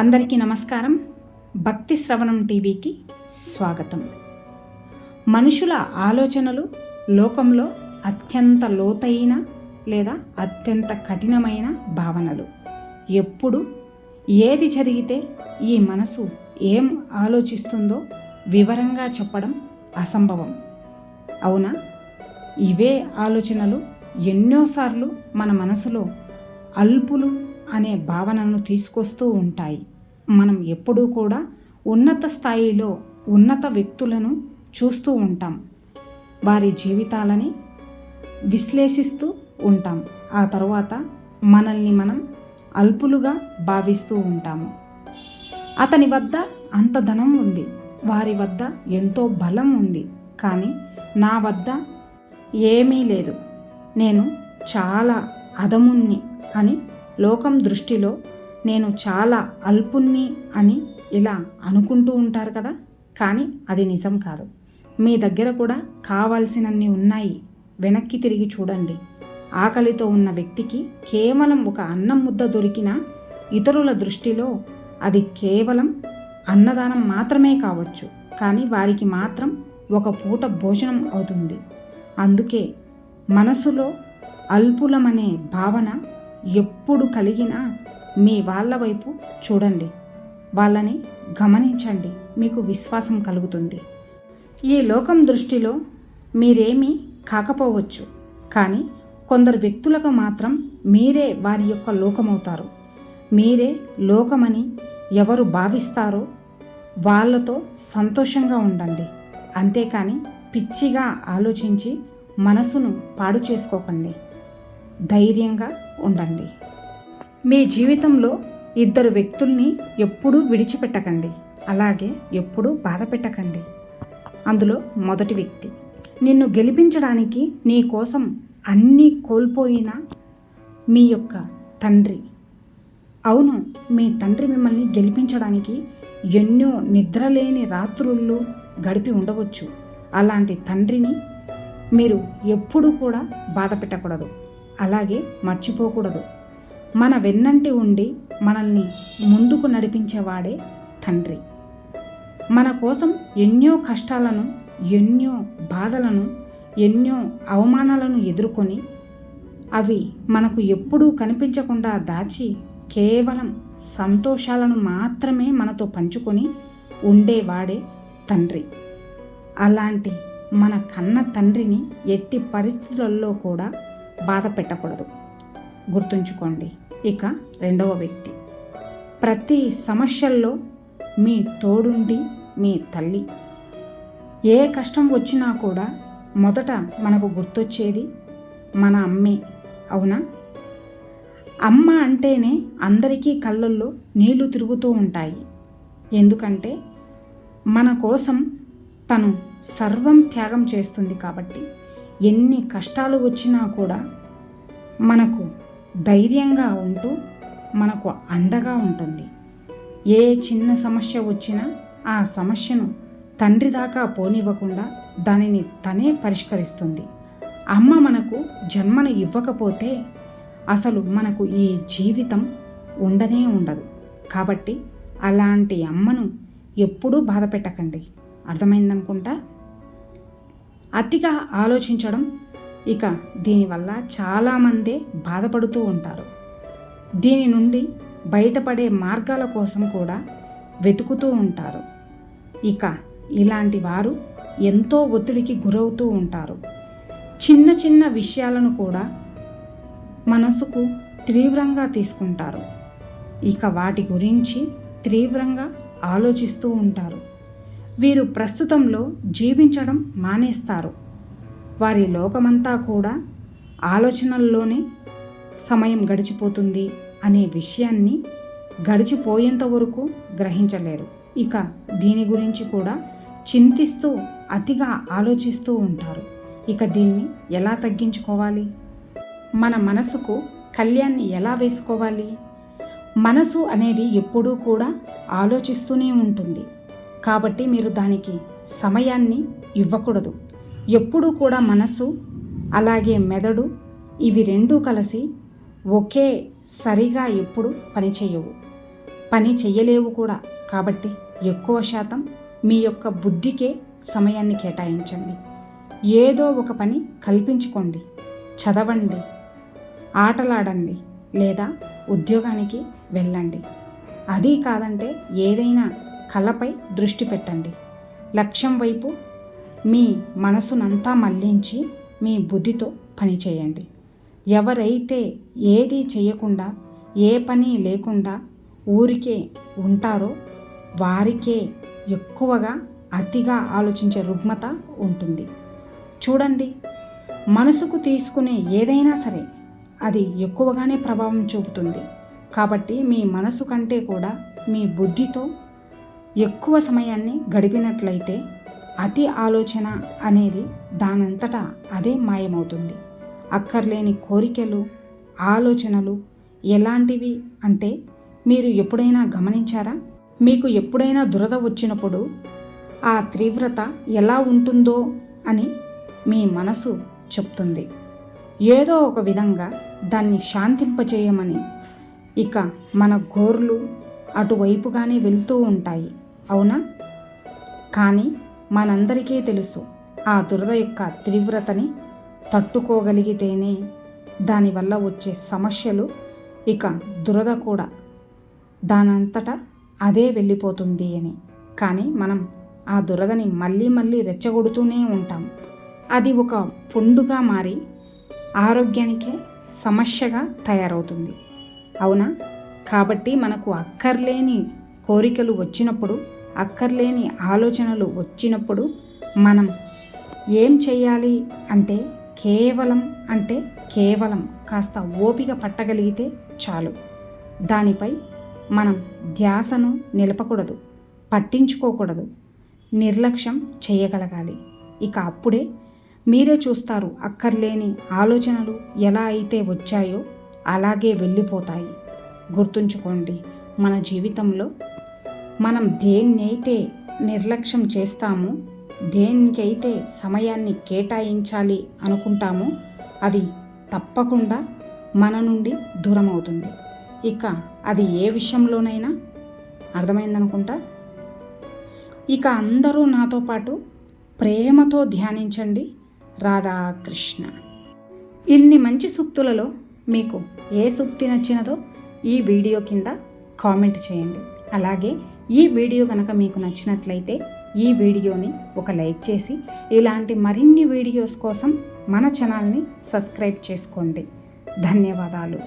అందరికీ నమస్కారం. భక్తి శ్రవణం టీవీకి స్వాగతం. మనుషుల ఆలోచనలు లోకంలో అత్యంత లోతైన లేదా అత్యంత కఠినమైన భావనలు. ఎప్పుడు ఏది జరిగితే ఈ మనసు ఏం ఆలోచిస్తుందో వివరంగా చెప్పడం అసంభవం. అవునా? ఇవే ఆలోచనలు ఎన్నోసార్లు మన మనసులో అల్పులు అనే భావనను తీసుకొస్తూ ఉంటాయి. మనం ఎప్పుడూ కూడా ఉన్నత స్థాయిలో ఉన్నత వ్యక్తులను చూస్తూ ఉంటాం. వారి జీవితాలని విశ్లేషిస్తూ ఉంటాం. ఆ తర్వాత మనల్ని మనం అల్పులుగా భావిస్తూ ఉంటాము. అతని వద్ద అంత ధనం ఉంది, వారి వద్ద ఎంతో బలం ఉంది, కానీ నా వద్ద ఏమీ లేదు, నేను చాలా అధముణ్ణి అని లోకం దృష్టిలో నేను చాలా అల్పుణ్ణి అని ఇలా అనుకుంటూ ఉంటారు కదా. కానీ అది నిజం కాదు. మీ దగ్గర కూడా కావాల్సినన్ని ఉన్నాయి. వెనక్కి తిరిగి చూడండి. ఆకలితో ఉన్న వ్యక్తికి కేవలం ఒక అన్నం ముద్ద దొరికినా ఇతరుల దృష్టిలో అది కేవలం అన్నదానం మాత్రమే కావచ్చు, కానీ వారికి మాత్రం ఒక పూట భోజనం అవుతుంది. అందుకే మనసులో అల్పులమనే భావన ఎప్పుడు కలిగినా మీ వాళ్ళ వైపు చూడండి, వాళ్ళని గమనించండి, మీకు విశ్వాసం కలుగుతుంది. ఈ లోకం దృష్టిలో మీరేమీ కాకపోవచ్చు, కానీ కొందరు వ్యక్తులకు మాత్రం మీరే వారి యొక్క లోకమవుతారు. మీరే లోకమని ఎవరు భావిస్తారో వాళ్ళతో సంతోషంగా ఉండండి. అంతేకాని పిచ్చిగా ఆలోచించి మనసును పాడు చేసుకోకండి. ధైర్యంగా ఉండండి. మీ జీవితంలో ఇద్దరు వ్యక్తుల్ని ఎప్పుడూ విడిచిపెట్టకండి, అలాగే ఎప్పుడూ బాధ పెట్టకండి. అందులో మొదటి వ్యక్తి నిన్ను గెలిపించడానికి నీ కోసం అన్నీ కోల్పోయిన మీ యొక్క తండ్రి. అవును, మీ తండ్రి మిమ్మల్ని గెలిపించడానికి ఎన్నో నిద్రలేని రాత్రుళ్ళు గడిపి ఉండవచ్చు. అలాంటి తండ్రిని మీరు ఎప్పుడూ కూడా బాధ పెట్టకూడదు, అలాగే మర్చిపోకూడదు. మన వెన్నంటి ఉండి మనల్ని ముందుకు నడిపించేవాడే తండ్రి. మన కోసం ఎన్నో కష్టాలను, ఎన్నో బాధలను, ఎన్నో అవమానాలను ఎదుర్కొని అవి మనకు ఎప్పుడూ కనిపించకుండా దాచి కేవలం సంతోషాలను మాత్రమే మనతో పంచుకొని ఉండేవాడే తండ్రి. అలాంటి మన కన్న తండ్రిని ఎట్టి పరిస్థితులలో కూడా బాధ పెట్టకూడదు, గుర్తుంచుకోండి. ఇక రెండవ వ్యక్తి, ప్రతి సమస్యల్లో మీ తోడుండి మీ తల్లి. ఏ కష్టం వచ్చినా కూడా మొదట మనకు గుర్తొచ్చేది మన అమ్మే. అవునా? అమ్మ అంటేనే అందరికీ కళ్ళల్లో నీళ్లు తిరుగుతూ ఉంటాయి. ఎందుకంటే మన కోసం తను సర్వం త్యాగం చేస్తుంది కాబట్టి. ఎన్ని కష్టాలు వచ్చినా కూడా మనకు ధైర్యంగా ఉంటూ మనకు అండగా ఉంటుంది. ఏ చిన్న సమస్య వచ్చినా ఆ సమస్యను తండ్రి దాకా పోనివ్వకుండా దానిని తనే పరిష్కరిస్తుంది. అమ్మ మనకు జన్మను ఇవ్వకపోతే అసలు మనకు ఈ జీవితం ఉండనే ఉండదు. కాబట్టి అలాంటి అమ్మను ఎప్పుడూ బాధ పెట్టకండి. అర్థమైందనుకుంటా. అతిగా ఆలోచించడం, ఇక దీనివల్ల చాలామందే బాధపడుతూ ఉంటారు. దీని నుండి బయటపడే మార్గాల కోసం కూడా వెతుకుతూ ఉంటారు. ఇక ఇలాంటి వారు ఎంతో ఒత్తిడికి గురవుతూ ఉంటారు. చిన్న చిన్న విషయాలను కూడా మనసుకు తీవ్రంగా తీసుకుంటారు. ఇక వాటి గురించి తీవ్రంగా ఆలోచిస్తూ ఉంటారు. వీరు ప్రస్తుతంలో జీవించడం మానేస్తారు. వారి లోకమంతా కూడా ఆలోచనల్లోనే సమయం గడిచిపోతుంది అనే విషయాన్ని గడిచిపోయేంత వరకు గ్రహించలేరు. ఇక దీని గురించి కూడా చింతిస్తూ అతిగా ఆలోచిస్తూ ఉంటారు. ఇక దీన్ని ఎలా తగ్గించుకోవాలి? మన మనసుకు కళ్యాణ్ని ఎలా వేసుకోవాలి? మనసు అనేది ఎప్పుడూ కూడా ఆలోచిస్తూనే ఉంటుంది. కాబట్టి మీరు దానికి సమయాన్ని ఇవ్వకూడదు. ఎప్పుడూ కూడా మనసు అలాగే మెదడు ఇవి రెండూ కలిసి ఒకే సరిగా ఎప్పుడు పనిచేయవు. పని చెయ్యలేవు కూడా. కాబట్టి ఎక్కువ శాతం మీ యొక్క బుద్ధికే సమయాన్ని కేటాయించండి. ఏదో ఒక పని కల్పించుకోండి. చదవండి, ఆటలాడండి, లేదా ఉద్యోగానికి వెళ్ళండి. అది కాదంటే ఏదైనా కళపై దృష్టి పెట్టండి. లక్ష్యం వైపు మీ మనసునంతా మళ్లించి మీ బుద్ధితో పని చేయండి. ఎవరైతే ఏది చేయకుండా, ఏ పని లేకుండా ఊరికే ఉంటారో వారికే ఎక్కువగా అతిగా ఆలోచించే రుగ్మత ఉంటుంది. చూడండి, మనసుకు తీసుకునే ఏదైనా సరే అది ఎక్కువగానే ప్రభావం చూపుతుంది. కాబట్టి మీ మనసు కంటే కూడా మీ బుద్ధితో ఎక్కువ సమయాన్ని గడిపినట్లయితే అతి ఆలోచన అనేది దానంతటా అదే మాయమవుతుంది. అక్కర్లేని కోరికలు, ఆలోచనలు ఎలాంటివి అంటే మీరు ఎప్పుడైనా గమనించారా? మీకు ఎప్పుడైనా దురద వచ్చినప్పుడు ఆ తీవ్రత ఎలా ఉంటుందో అని మీ మనసు చెప్తుంది. ఏదో ఒక విధంగా దాన్ని శాంతింపచేయమని ఇక మన గోర్లు అటువైపుగానే వెళ్తూ ఉంటాయి, అవునా? కానీ మనందరికీ తెలుసు, ఆ దురద యొక్క తీవ్రతని తట్టుకోగలిగితేనే దానివల్ల వచ్చే సమస్యలు, ఇక దురద కూడా దానంతటా అదే వెళ్ళిపోతుంది అని. కానీ మనం ఆ దురదని మళ్ళీ మళ్ళీ రెచ్చగొడుతూనే ఉంటాం. అది ఒక పుండుగా మారి ఆరోగ్యానికే సమస్యగా తయారవుతుంది, అవునా? కాబట్టి మనకు అక్కర్లేని కోరికలు వచ్చినప్పుడు, అక్కర్లేని ఆలోచనలు వచ్చినప్పుడు మనం ఏం చేయాలి అంటే కేవలం కాస్త ఓపిక పట్టగలిగితే చాలు. దానిపై మనం ధ్యాసను నిలపకూడదు, పట్టించుకోకూడదు, నిర్లక్ష్యం చేయగలగాలి. ఇక అప్పుడే మీరే చూస్తారు, అక్కర్లేని ఆలోచనలు ఎలా అయితే వచ్చాయో అలాగే వెళ్ళిపోతాయి. గుర్తుంచుకోండి, మన జీవితంలో మనం దేన్నైతే నిర్లక్ష్యం చేస్తామో, దేనికైతే సమయాన్ని కేటాయించాలి అనుకుంటామో అది తప్పకుండా మన నుండి దూరం అవుతుంది. ఇక అది ఏ విషయంలోనైనా అర్థమైందనుకుంటా. ఇక అందరూ నాతో పాటు ప్రేమతో ధ్యానించండి. రాధాకృష్ణ. ఇన్ని మంచి సూక్తులలో మీకు ఏ సూక్తి నచ్చినదో ఈ వీడియో కింద కామెంట్ చేయండి. అలాగే ఈ వీడియో కనుక మీకు నచ్చినట్లయితే ఈ వీడియోని ఒక లైక్ చేసి ఇలాంటి మరిన్ని వీడియోస్ కోసం మన ఛానల్ని సబ్స్క్రైబ్ చేసుకోండి. ధన్యవాదాలు.